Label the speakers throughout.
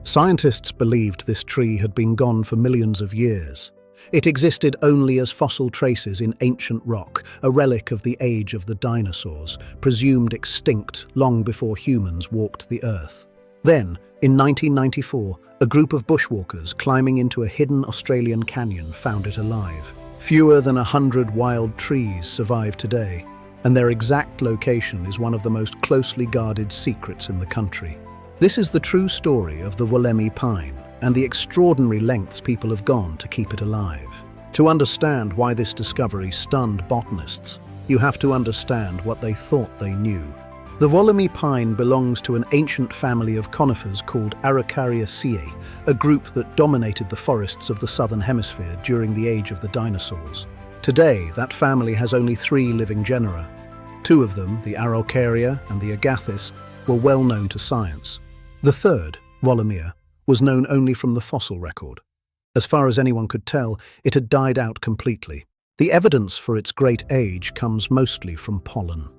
Speaker 1: Scientists believed this tree had been gone for millions of years. It existed only as fossil traces in ancient rock, a relic of the age of the dinosaurs, presumed extinct long before humans walked the earth. Then, in 1994, a group of bushwalkers climbing into a hidden Australian canyon found it alive. Fewer than 100 wild trees survive today, and their exact location is one of the most closely guarded secrets in the country. This is the true story of the Wollemi Pine and the extraordinary lengths people have gone to keep it alive. To understand why this discovery stunned botanists, you have to understand what they thought they knew. The Wollemi pine belongs to an ancient family of conifers called Araucariaceae, a group that dominated the forests of the southern hemisphere during the age of the dinosaurs. Today, that family has only 3 living genera. 2 of them, the Araucaria and the Agathis, were well known to science. The third, Wollemia, was known only from the fossil record. As far as anyone could tell, it had died out completely. The evidence for its great age comes mostly from pollen.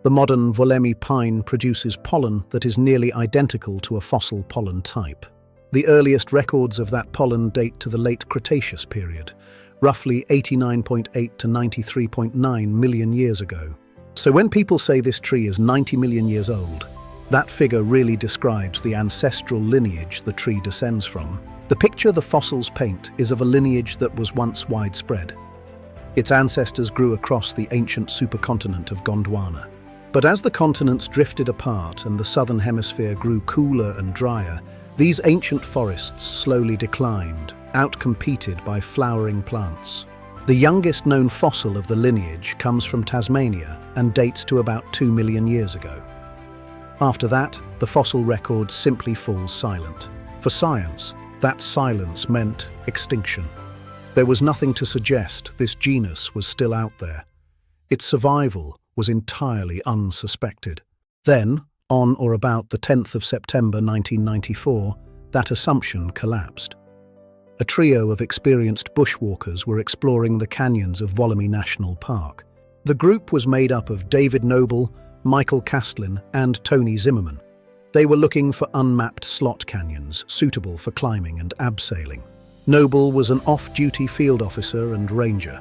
Speaker 1: The modern Wollemi pine produces pollen that is nearly identical to a fossil pollen type. The earliest records of that pollen date to the late Cretaceous period, roughly 89.8 to 93.9 million years ago. So when people say this tree is 90 million years old, that figure really describes the ancestral lineage the tree descends from. The picture the fossils paint is of a lineage that was once widespread. Its ancestors grew across the ancient supercontinent of Gondwana. But as the continents drifted apart and the southern hemisphere grew cooler and drier, these ancient forests slowly declined, outcompeted by flowering plants. The youngest known fossil of the lineage comes from Tasmania and dates to about 2 million years ago. After that, the fossil record simply falls silent. For science, that silence meant extinction. There was nothing to suggest this genus was still out there. Its survival was entirely unsuspected. Then, on or about the 10th of September 1994, that assumption collapsed. A trio of experienced bushwalkers were exploring the canyons of Wollemi National Park. The group was made up of David Noble, Michael Castlin, and Tony Zimmerman. They were looking for unmapped slot canyons suitable for climbing and abseiling. Noble was an off-duty field officer and ranger.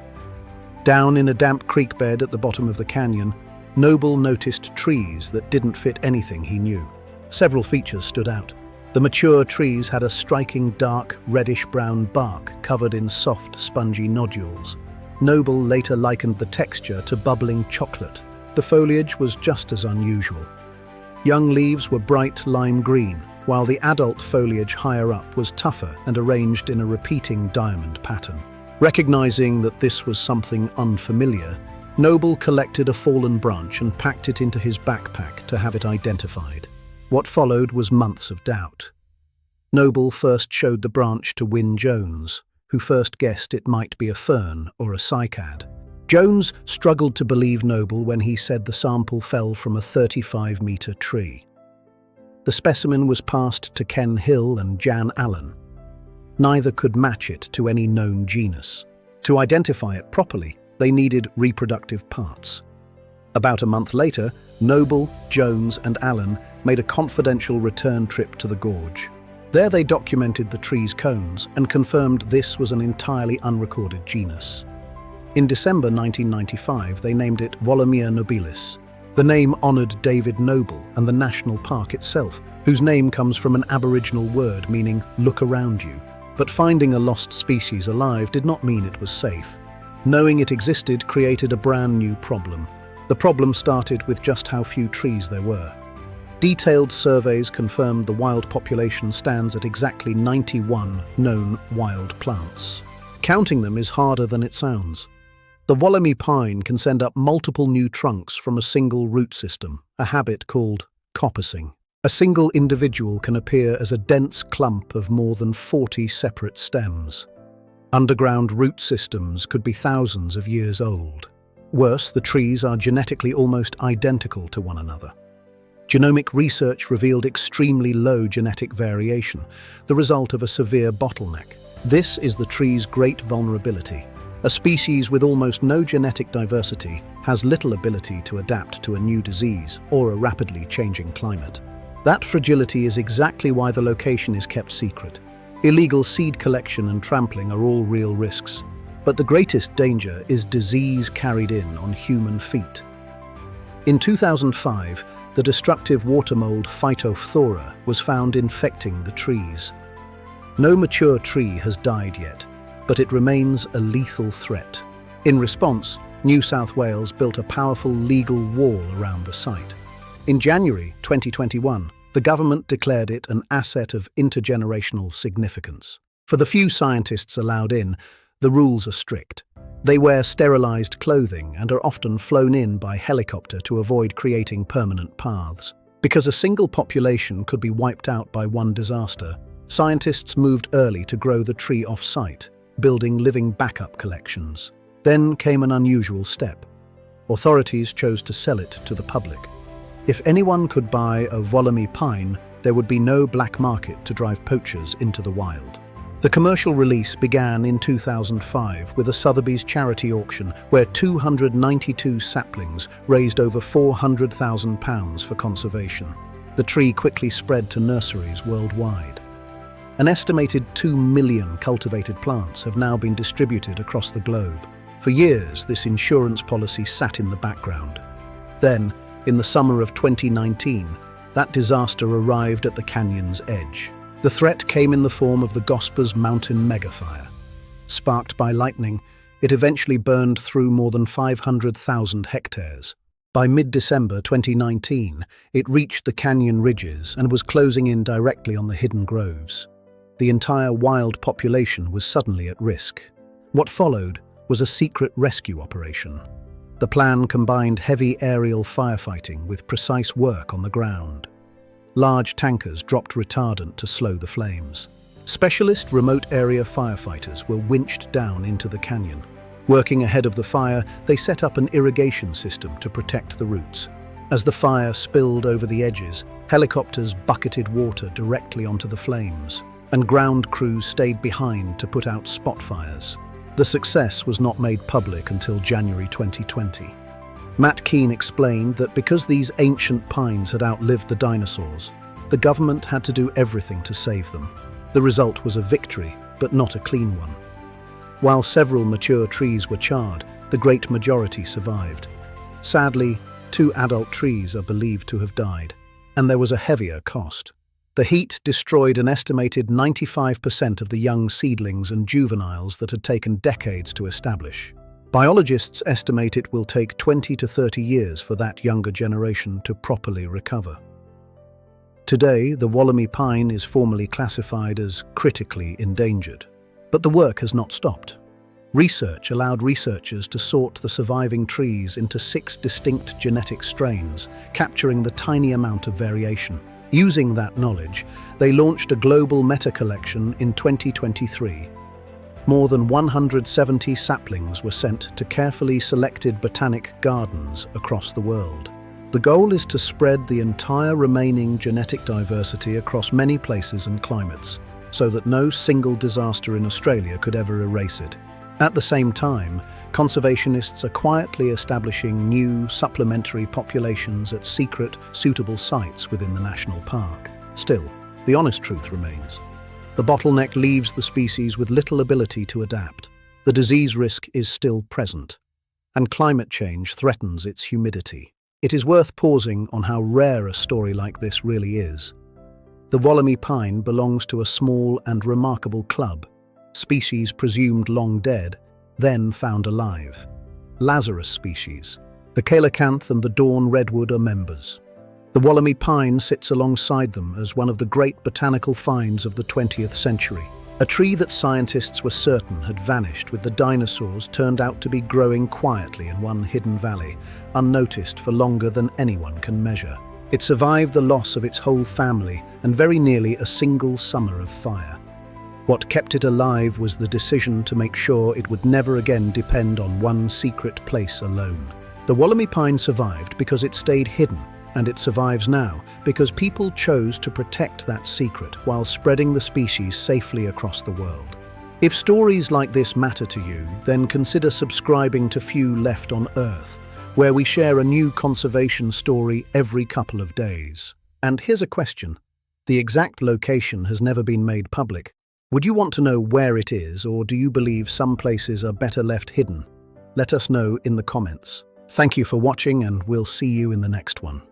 Speaker 1: Down in a damp creek bed at the bottom of the canyon, Noble noticed trees that didn't fit anything he knew. Several features stood out. The mature trees had a striking dark, reddish-brown bark covered in soft, spongy nodules. Noble later likened the texture to bubbling chocolate. The foliage was just as unusual. Young leaves were bright lime green, while the adult foliage higher up was tougher and arranged in a repeating diamond pattern. Recognizing that this was something unfamiliar, Noble collected a fallen branch and packed it into his backpack to have it identified. What followed was months of doubt. Noble first showed the branch to Wyn Jones, who first guessed it might be a fern or a cycad. Jones struggled to believe Noble when he said the sample fell from a 35-meter tree. The specimen was passed to Ken Hill and Jan Allen. Neither could match it to any known genus. To identify it properly, they needed reproductive parts. About a month later, Noble, Jones, and Allen made a confidential return trip to the gorge. There they documented the tree's cones and confirmed this was an entirely unrecorded genus. In December 1995, they named it Wollemia nobilis. The name honored David Noble and the national park itself, whose name comes from an Aboriginal word meaning "look around you." But finding a lost species alive did not mean it was safe. Knowing it existed created a brand new problem. The problem started with just how few trees there were. Detailed surveys confirmed the wild population stands at exactly 91 known wild plants. Counting them is harder than it sounds. The Wollemi pine can send up multiple new trunks from a single root system, a habit called coppicing. A single individual can appear as a dense clump of more than 40 separate stems. Underground root systems could be thousands of years old. Worse, the trees are genetically almost identical to one another. Genomic research revealed extremely low genetic variation, the result of a severe bottleneck. This is the tree's great vulnerability. A species with almost no genetic diversity has little ability to adapt to a new disease or a rapidly changing climate. That fragility is exactly why the location is kept secret. Illegal seed collection and trampling are all real risks. But the greatest danger is disease carried in on human feet. In 2005, the destructive water mold Phytophthora was found infecting the trees. No mature tree has died yet, but it remains a lethal threat. In response, New South Wales built a powerful legal wall around the site. In January 2021, the government declared it an asset of intergenerational significance. For the few scientists allowed in, the rules are strict. They wear sterilized clothing and are often flown in by helicopter to avoid creating permanent paths. Because a single population could be wiped out by one disaster, scientists moved early to grow the tree off-site, building living backup collections. Then came an unusual step. Authorities chose to sell it to the public. If anyone could buy a Wollemi Pine, there would be no black market to drive poachers into the wild. The commercial release began in 2005 with a Sotheby's charity auction where 292 saplings raised over £400,000 for conservation. The tree quickly spread to nurseries worldwide. An estimated 2 million cultivated plants have now been distributed across the globe. For years, this insurance policy sat in the background. Then, in the summer of 2019, that disaster arrived at the canyon's edge. The threat came in the form of the Gospers Mountain megafire. Sparked by lightning, it eventually burned through more than 500,000 hectares. By mid-December 2019, it reached the canyon ridges and was closing in directly on the hidden groves. The entire wild population was suddenly at risk. What followed was a secret rescue operation. The plan combined heavy aerial firefighting with precise work on the ground. Large tankers dropped retardant to slow the flames. Specialist remote area firefighters were winched down into the canyon. Working ahead of the fire, they set up an irrigation system to protect the roots. As the fire spilled over the edges, helicopters bucketed water directly onto the flames, and ground crews stayed behind to put out spot fires. The success was not made public until January 2020. Matt Keane explained that because these ancient pines had outlived the dinosaurs, the government had to do everything to save them. The result was a victory, but not a clean one. While several mature trees were charred, the great majority survived. Sadly, 2 adult trees are believed to have died, and there was a heavier cost. The heat destroyed an estimated 95% of the young seedlings and juveniles that had taken decades to establish. Biologists estimate it will take 20 to 30 years for that younger generation to properly recover. Today, the Wollemi Pine is formally classified as critically endangered. But the work has not stopped. Research allowed researchers to sort the surviving trees into 6 distinct genetic strains, capturing the tiny amount of variation. Using that knowledge, they launched a global meta-collection in 2023. More than 170 saplings were sent to carefully selected botanic gardens across the world. The goal is to spread the entire remaining genetic diversity across many places and climates, so that no single disaster in Australia could ever erase it. At the same time, conservationists are quietly establishing new, supplementary populations at secret, suitable sites within the national park. Still, the honest truth remains. The bottleneck leaves the species with little ability to adapt. The disease risk is still present, and climate change threatens its humidity. It is worth pausing on how rare a story like this really is. The Wollemi Pine belongs to a small and remarkable club, species presumed long dead, then found alive. Lazarus species. The coelacanth and the dawn redwood are members. The Wollemi Pine sits alongside them as one of the great botanical finds of the 20th century. A tree that scientists were certain had vanished with the dinosaurs turned out to be growing quietly in one hidden valley, unnoticed for longer than anyone can measure. It survived the loss of its whole family and very nearly a single summer of fire. What kept it alive was the decision to make sure it would never again depend on one secret place alone. The Wollemi Pine survived because it stayed hidden, and it survives now because people chose to protect that secret while spreading the species safely across the world. If stories like this matter to you, then consider subscribing to Few Left on Earth, where we share a new conservation story every couple of days. And here's a question. The exact location has never been made public. Would you want to know where it is, or do you believe some places are better left hidden? Let us know in the comments. Thank you for watching, and we'll see you in the next one.